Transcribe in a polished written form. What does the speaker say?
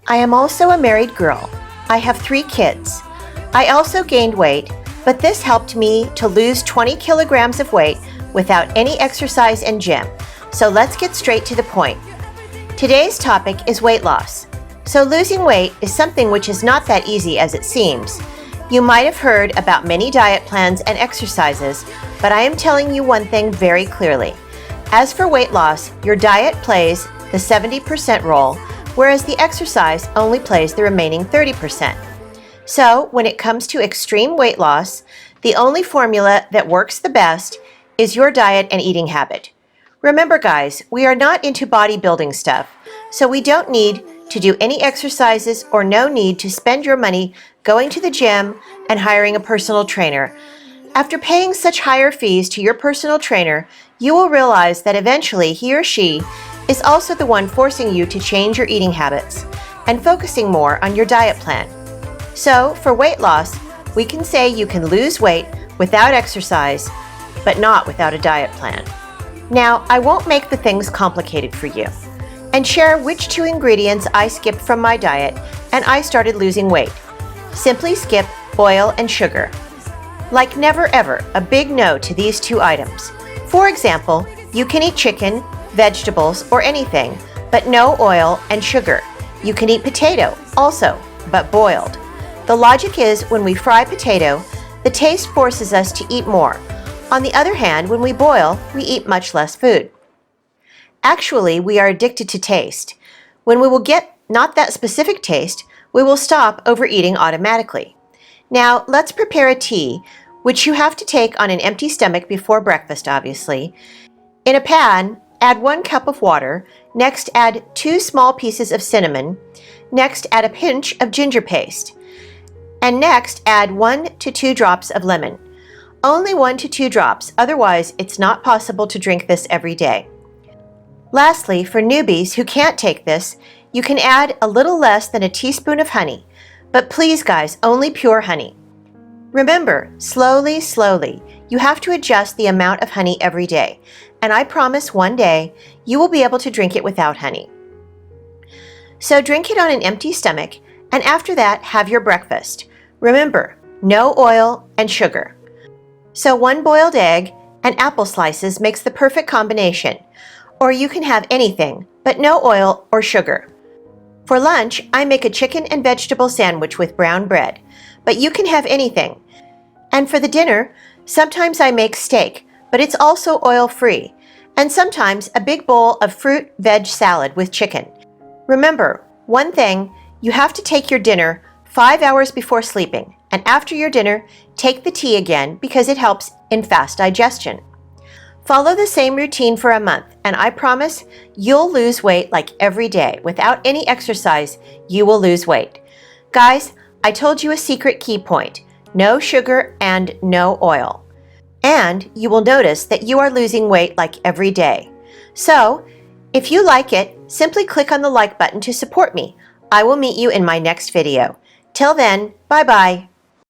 I am also a married girl. I have 3 kids. I also gained weight, but this helped me to lose 20 kilograms of weight without any exercise and gym. So let's get straight to the point. Today's topic is weight loss. So losing weight is something which is not that easy as it seems. You might have heard about many diet plans and exercises, but I am telling you one thing very clearly. As for weight loss, your diet plays the 70% role, whereas the exercise only plays the remaining 30%. So when it comes to extreme weight loss, the only formula that works the best is your diet and eating habit. Remember guys, we are not into bodybuilding stuff, so we don't need to do any exercises or no need to spend your money going to the gym and hiring a personal trainer. After paying such higher fees to your personal trainer, you will realize that eventually he or she is also the one forcing you to change your eating habits and focusing more on your diet plan. So for weight loss, we can say you can lose weight without exercise, but not without a diet plan. Now, I won't make the things complicated for you and share which 2 ingredients I skipped from my diet and I started losing weight. Simply skip oil and sugar. Like never ever, a big no to these 2 items. For example, you can eat chicken, vegetables, or anything, but no oil and sugar. You can eat potato, also, but boiled. The logic is when we fry potato, the taste forces us to eat more. On the other hand, when we boil, we eat much less food. Actually, we are addicted to taste. When we will get not that specific taste, we will stop overeating automatically. Now, let's prepare a tea, which you have to take on an empty stomach before breakfast, obviously. In a pan, add 1 cup of water. Next, add 2 small pieces of cinnamon. Next, add a pinch of ginger paste. And next, add 1 to 2 drops of lemon. Only 1 to 2 drops, otherwise it's not possible to drink this every day. Lastly, for newbies who can't take this, you can add a little less than a teaspoon of honey, but please guys, only pure honey. Remember, slowly, you have to adjust the amount of honey every day, and I promise one day you will be able to drink it without honey. So drink it on an empty stomach, and after that, have your breakfast. Remember, no oil and sugar. So 1 boiled egg and apple slices makes the perfect combination. Or you can have anything, but no oil or sugar. For lunch, I make a chicken and vegetable sandwich with brown bread, but you can have anything. And for the dinner, sometimes I make steak, but it's also oil-free, and sometimes a big bowl of fruit-veg salad with chicken. Remember, one thing, you have to take your dinner 5 hours before sleeping, and after your dinner, take the tea again because it helps in fast digestion. Follow the same routine for a month, and I promise you'll lose weight like every day. Without any exercise, you will lose weight. Guys, I told you a secret key point. No sugar and no oil. And you will notice that you are losing weight like every day. So, if you like it, simply click on the like button to support me. I will meet you in my next video. Till then, bye-bye.